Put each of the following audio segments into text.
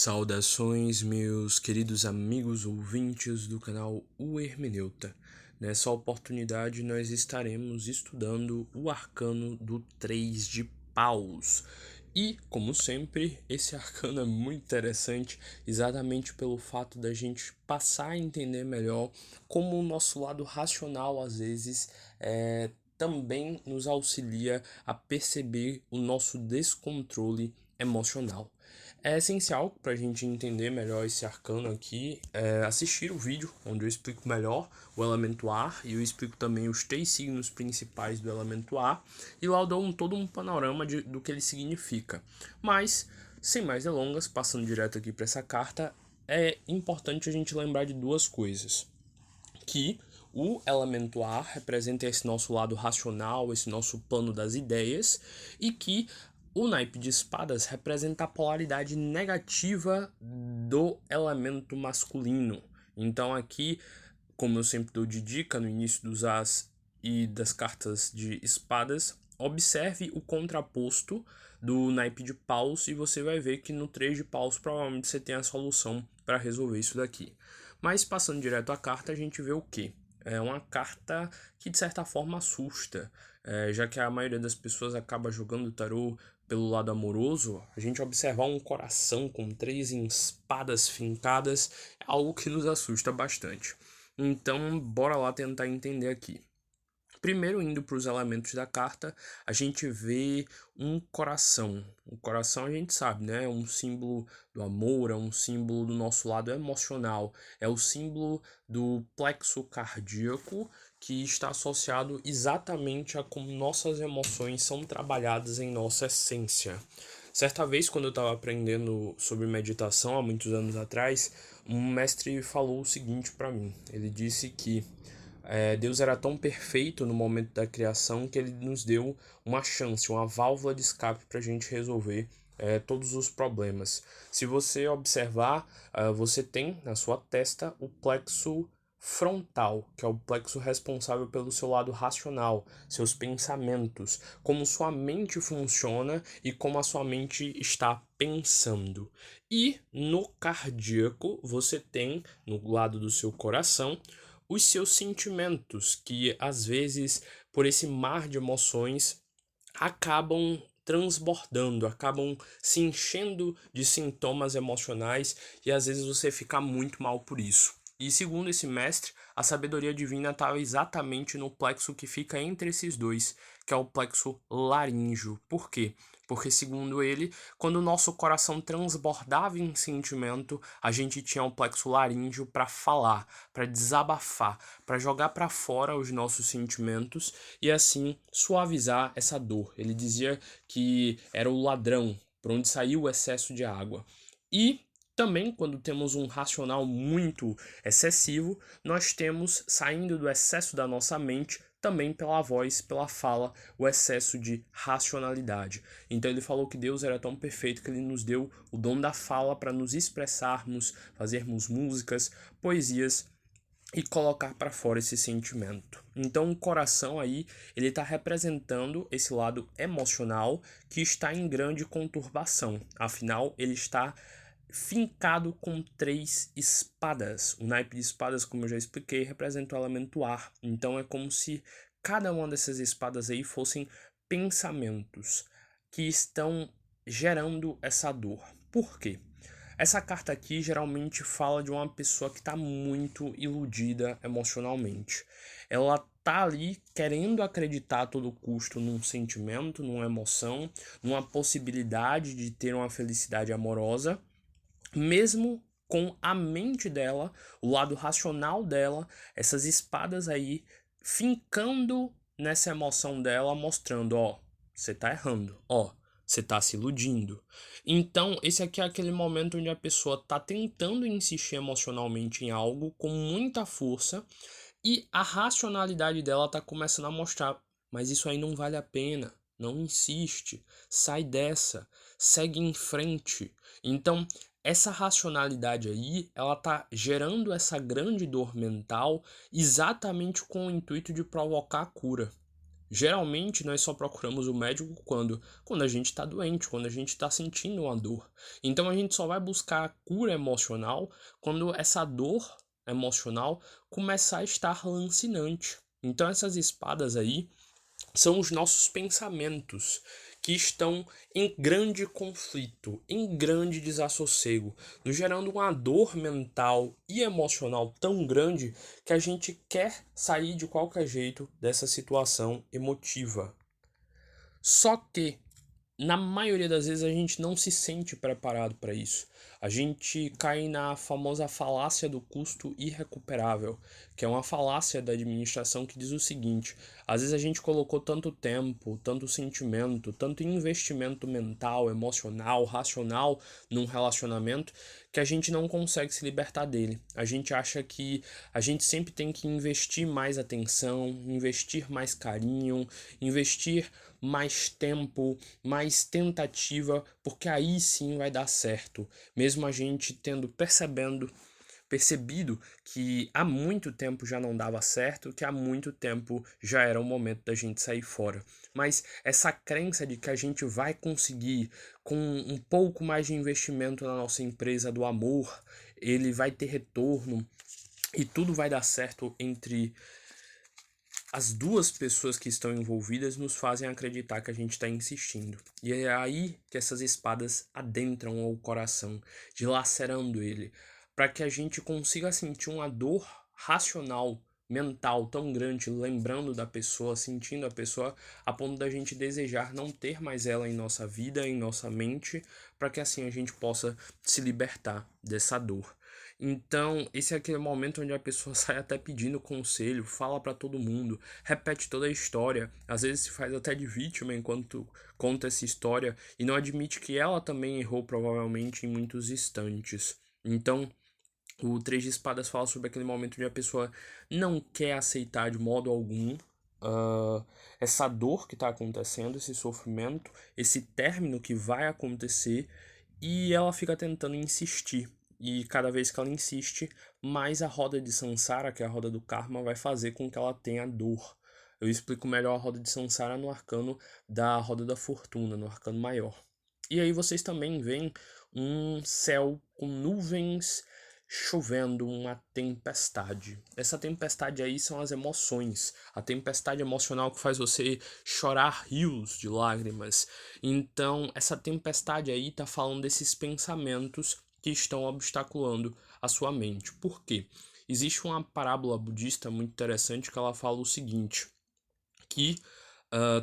Saudações, meus queridos amigos ouvintes do canal O Hermeneuta. Nessa oportunidade, nós estaremos estudando o arcano do 3 de paus. E, como sempre, esse arcano é muito interessante exatamente pelo fato da gente passar a entender melhor como o nosso lado racional, às vezes, também nos auxilia a perceber o nosso descontrole emocional. É essencial para a gente entender melhor esse arcano aqui, assistir o vídeo onde eu explico melhor o elemento ar e eu explico também os 3 signos principais do elemento ar e lá eu dou todo um panorama do que ele significa. Mas, sem mais delongas, passando direto aqui para essa carta, é importante a gente lembrar de duas coisas. Que o elemento ar representa esse nosso lado racional, esse nosso plano das ideias, e que o naipe de espadas representa a polaridade negativa do elemento masculino. Então aqui, como eu sempre dou de dica no início dos as e das cartas de espadas, observe o contraposto do naipe de paus e você vai ver que no 3 de paus provavelmente você tem a solução para resolver isso daqui. Mas passando direto à carta, a gente vê o quê? É uma carta que de certa forma assusta, já que a maioria das pessoas acaba jogando o tarô pelo lado amoroso. A gente observar um coração com 3 espadas fincadas é algo que nos assusta bastante. Então, bora lá tentar entender aqui. Primeiro, indo para os elementos da carta, a gente vê um coração. O coração a gente sabe, né? É um símbolo do amor, é um símbolo do nosso lado emocional, é o símbolo do plexo cardíaco que está associado exatamente a como nossas emoções são trabalhadas em nossa essência. Certa vez, quando eu estava aprendendo sobre meditação, há muitos anos atrás, um mestre falou o seguinte para mim. Ele disse que Deus era tão perfeito no momento da criação que ele nos deu uma chance, uma válvula de escape para a gente resolver todos os problemas. Se você observar, você tem na sua testa o plexo frontal, que é o plexo responsável pelo seu lado racional, seus pensamentos, como sua mente funciona e como a sua mente está pensando. E no cardíaco, você tem no lado do seu coração os seus sentimentos, que às vezes, por esse mar de emoções, acabam transbordando, acabam se enchendo de sintomas emocionais e às vezes você fica muito mal por isso. E segundo esse mestre, a sabedoria divina estava exatamente no plexo que fica entre esses dois, que é o plexo laríngeo. Por quê? Porque, segundo ele, quando o nosso coração transbordava em sentimento, a gente tinha o plexo laríngeo para falar, para desabafar, para jogar para fora os nossos sentimentos e assim suavizar essa dor. Ele dizia que era o ladrão, por onde saiu o excesso de água. E também, quando temos um racional muito excessivo, nós temos, saindo do excesso da nossa mente, também pela voz, pela fala, o excesso de racionalidade. Então ele falou que Deus era tão perfeito que ele nos deu o dom da fala para nos expressarmos, fazermos músicas, poesias e colocar para fora esse sentimento. Então o coração aí, ele está representando esse lado emocional que está em grande conturbação. Afinal, ele está fincado com 3 espadas. O naipe de espadas, como eu já expliquei, representa o elemento ar. Então é como se cada uma dessas espadas aí fossem pensamentos que estão gerando essa dor. Por quê? Essa carta aqui geralmente fala de uma pessoa que está muito iludida emocionalmente. Ela tá ali querendo acreditar a todo custo num sentimento, numa emoção, numa possibilidade de ter uma felicidade amorosa, mesmo com a mente dela, o lado racional dela, essas espadas aí fincando nessa emoção dela, mostrando, ó, você tá errando, ó, você tá se iludindo. Então, esse aqui é aquele momento onde a pessoa tá tentando insistir emocionalmente em algo com muita força e a racionalidade dela tá começando a mostrar, mas isso aí não vale a pena. Não insiste, sai dessa, segue em frente. Então, essa racionalidade aí, ela tá gerando essa grande dor mental exatamente com o intuito de provocar a cura. Geralmente nós só procuramos o médico quando a gente está doente, quando a gente está sentindo uma dor. Então a gente só vai buscar a cura emocional quando essa dor emocional começar a estar lancinante. Então essas espadas aí são os nossos pensamentos que estão em grande conflito, em grande desassossego, nos gerando uma dor mental e emocional tão grande que a gente quer sair de qualquer jeito dessa situação emotiva. Só que na maioria das vezes a gente não se sente preparado para isso. A gente cai na famosa falácia do custo irrecuperável, que é uma falácia da administração que diz o seguinte: às vezes a gente colocou tanto tempo, tanto sentimento, tanto investimento mental, emocional, racional num relacionamento que a gente não consegue se libertar dele. A gente acha que a gente sempre tem que investir mais atenção, investir mais carinho, investir mais tempo, mais tentativa, porque aí sim vai dar certo. Mesmo a gente tendo percebido que há muito tempo já não dava certo, que há muito tempo já era o momento da gente sair fora. Mas essa crença de que a gente vai conseguir, com um pouco mais de investimento na nossa empresa do amor, ele vai ter retorno e tudo vai dar certo entre as duas pessoas que estão envolvidas, nos fazem acreditar que a gente está insistindo. E é aí que essas espadas adentram o coração, dilacerando ele, para que a gente consiga sentir uma dor racional, mental tão grande, lembrando da pessoa, sentindo a pessoa, a ponto da gente desejar não ter mais ela em nossa vida, em nossa mente, para que assim a gente possa se libertar dessa dor. Então, esse é aquele momento onde a pessoa sai até pedindo conselho, fala pra todo mundo, repete toda a história, às vezes se faz até de vítima enquanto conta essa história e não admite que ela também errou provavelmente em muitos instantes. Então, o Três de Espadas fala sobre aquele momento onde a pessoa não quer aceitar de modo algum essa dor que está acontecendo, esse sofrimento, esse término que vai acontecer e ela fica tentando insistir. E cada vez que ela insiste, mais a roda de Sansara, que é a roda do karma, vai fazer com que ela tenha dor. Eu explico melhor a roda de Sansara no arcano da roda da fortuna, no arcano maior. E aí vocês também veem um céu com nuvens chovendo, uma tempestade. Essa tempestade aí são as emoções, a tempestade emocional que faz você chorar rios de lágrimas. Então, essa tempestade aí tá falando desses pensamentos que estão obstaculando a sua mente. Por quê? Existe uma parábola budista muito interessante que ela fala o seguinte, que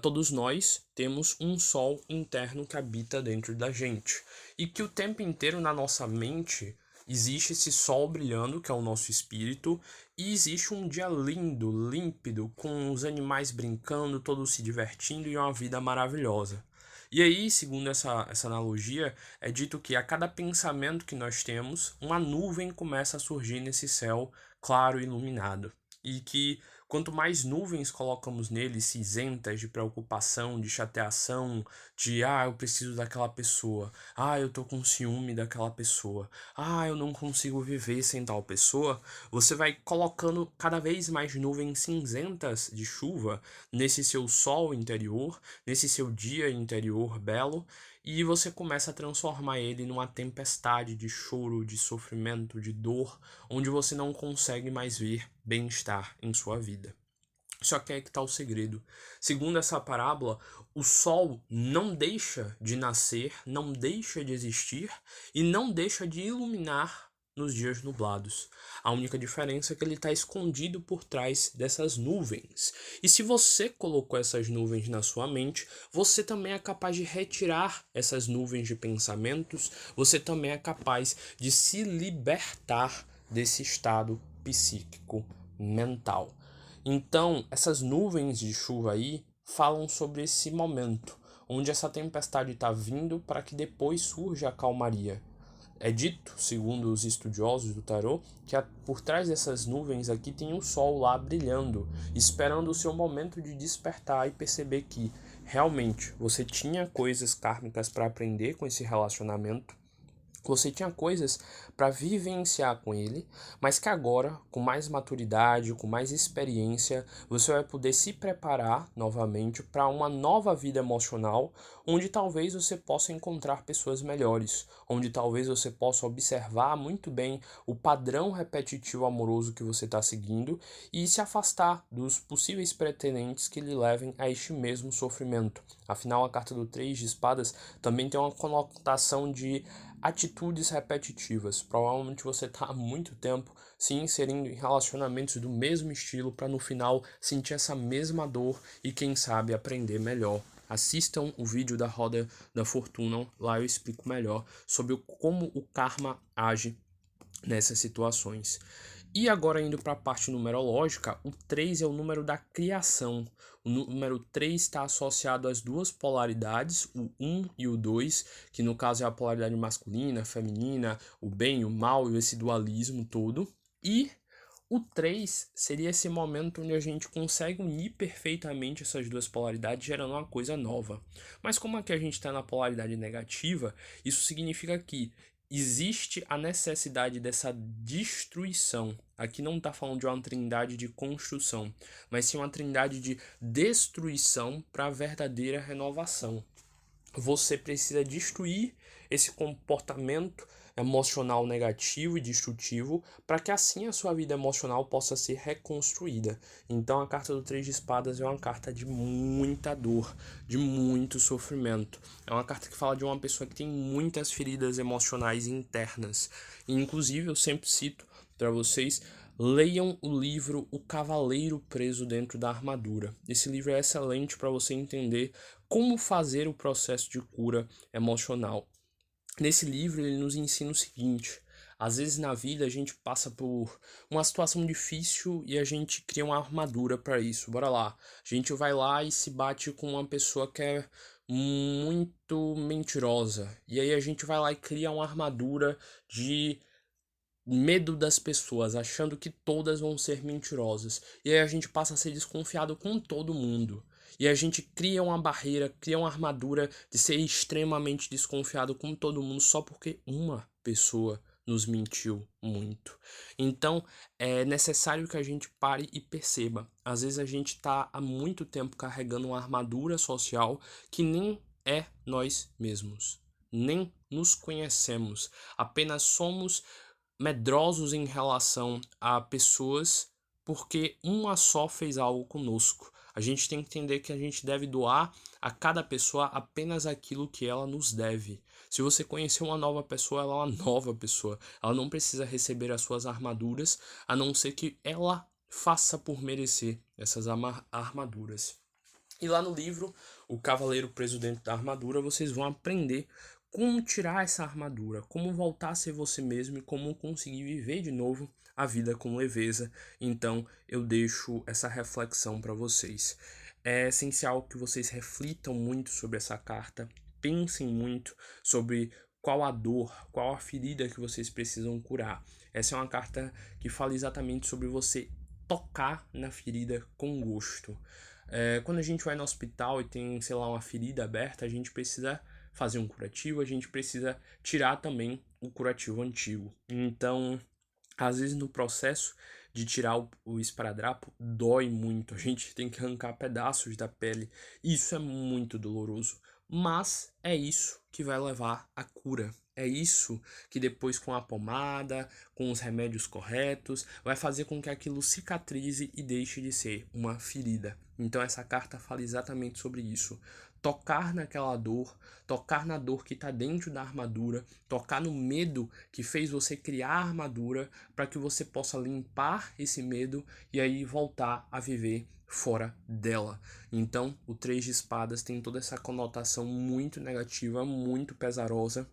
todos nós temos um sol interno que habita dentro da gente. E que o tempo inteiro na nossa mente existe esse sol brilhando, que é o nosso espírito, e existe um dia lindo, límpido, com os animais brincando, todos se divertindo e uma vida maravilhosa. E aí, segundo essa analogia, é dito que a cada pensamento que nós temos, uma nuvem começa a surgir nesse céu claro e iluminado. E que quanto mais nuvens colocamos nele, cinzentas de preocupação, de chateação, de eu preciso daquela pessoa, eu tô com ciúme daquela pessoa, eu não consigo viver sem tal pessoa, você vai colocando cada vez mais nuvens cinzentas de chuva nesse seu sol interior, nesse seu dia interior belo, e você começa a transformar ele numa tempestade de choro, de sofrimento, de dor, onde você não consegue mais ver bem-estar em sua vida. Só que é que está o segredo. Segundo essa parábola, o sol não deixa de nascer, não deixa de existir e não deixa de iluminar nos dias nublados. A única diferença é que ele está escondido por trás dessas nuvens. E se você colocou essas nuvens na sua mente, você também é capaz de retirar essas nuvens de pensamentos, você também é capaz de se libertar desse estado psíquico mental. Então, essas nuvens de chuva aí falam sobre esse momento, onde essa tempestade está vindo para que depois surja a calmaria. É dito, segundo os estudiosos do tarô, que por trás dessas nuvens aqui tem o sol lá brilhando, esperando o seu momento de despertar e perceber que realmente você tinha coisas kármicas para aprender com esse relacionamento, Você tinha coisas para vivenciar com ele, mas que agora, com mais maturidade, com mais experiência, você vai poder se preparar novamente para uma nova vida emocional, onde talvez você possa encontrar pessoas melhores, onde talvez você possa observar muito bem o padrão repetitivo amoroso que você está seguindo e se afastar dos possíveis pretendentes que lhe levem a este mesmo sofrimento. Afinal, a carta do Três de Espadas também tem uma conotação de atitudes repetitivas. Provavelmente você está há muito tempo se inserindo em relacionamentos do mesmo estilo para no final sentir essa mesma dor e quem sabe aprender melhor. Assistam o vídeo da Roda da Fortuna, lá eu explico melhor sobre como o karma age nessas situações. E agora indo para a parte numerológica, o 3 é o número da criação. O número 3 está associado às duas polaridades, o 1 e o 2, que no caso é a polaridade masculina, feminina, o bem, o mal e esse dualismo todo. E o 3 seria esse momento onde a gente consegue unir perfeitamente essas duas polaridades, gerando uma coisa nova. Mas como aqui a gente está na polaridade negativa, isso significa que existe a necessidade dessa destruição. Aqui não está falando de uma trindade de construção, mas sim uma trindade de destruição para a verdadeira renovação. Você precisa destruir esse comportamento emocional negativo e destrutivo para que assim a sua vida emocional possa ser reconstruída. Então a carta do Três de Espadas é uma carta de muita dor, de muito sofrimento. É uma carta que fala de uma pessoa que tem muitas feridas emocionais internas. E, inclusive eu sempre cito para vocês: leiam o livro O Cavaleiro Preso Dentro da Armadura. Esse livro é excelente para você entender como fazer o processo de cura emocional. Nesse livro ele nos ensina o seguinte: às vezes na vida a gente passa por uma situação difícil e a gente cria uma armadura para isso. Bora lá. A gente vai lá e se bate com uma pessoa que é muito mentirosa. E aí a gente vai lá e cria uma armadura de medo das pessoas, achando que todas vão ser mentirosas. E aí a gente passa a ser desconfiado com todo mundo. E a gente cria uma barreira, cria uma armadura de ser extremamente desconfiado com todo mundo só porque uma pessoa nos mentiu muito. Então, é necessário que a gente pare e perceba. Às vezes a gente está há muito tempo carregando uma armadura social que nem é nós mesmos. Nem nos conhecemos. Apenas somos medrosos em relação a pessoas porque uma só fez algo conosco. A gente tem que entender que a gente deve doar a cada pessoa apenas aquilo que ela nos deve. Se você conhecer uma nova pessoa, ela é uma nova pessoa. Ela não precisa receber as suas armaduras, a não ser que ela faça por merecer essas armaduras. E lá no livro, O Cavaleiro Preso Dentro da Armadura, vocês vão aprender como tirar essa armadura, como voltar a ser você mesmo e como conseguir viver de novo a vida com leveza. Então, eu deixo essa reflexão para vocês. É essencial que vocês reflitam muito sobre essa carta, pensem muito sobre qual a dor, qual a ferida que vocês precisam curar. Essa é uma carta que fala exatamente sobre você tocar na ferida com gosto. Quando a gente vai no hospital e tem, sei lá, uma ferida aberta, a gente precisa fazer um curativo, a gente precisa tirar também o curativo antigo. Então, às vezes no processo de tirar o esparadrapo, dói muito, a gente tem que arrancar pedaços da pele, isso é muito doloroso, mas é isso que vai levar à cura. É isso que depois com a pomada, com os remédios corretos, vai fazer com que aquilo cicatrize e deixe de ser uma ferida. Então essa carta fala exatamente sobre isso. Tocar naquela dor, tocar na dor que está dentro da armadura, tocar no medo que fez você criar a armadura para que você possa limpar esse medo e aí voltar a viver fora dela. Então, o Três de Espadas tem toda essa conotação muito negativa, muito pesarosa,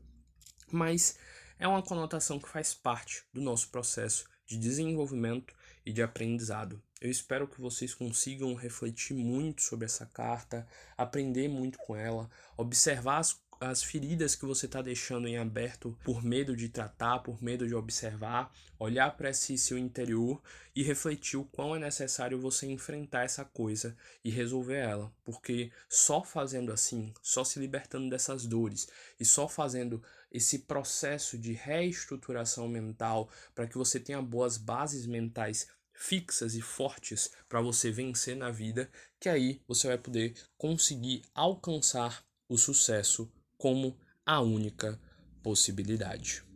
mas é uma conotação que faz parte do nosso processo de desenvolvimento e de aprendizado. Eu espero que vocês consigam refletir muito sobre essa carta, aprender muito com ela, observar as feridas que você está deixando em aberto por medo de tratar, por medo de observar, olhar para esse seu interior e refletir o quão é necessário você enfrentar essa coisa e resolver ela, porque só fazendo assim, só se libertando dessas dores e só fazendo esse processo de reestruturação mental para que você tenha boas bases mentais fixas e fortes para você vencer na vida, que aí você vai poder conseguir alcançar o sucesso como a única possibilidade.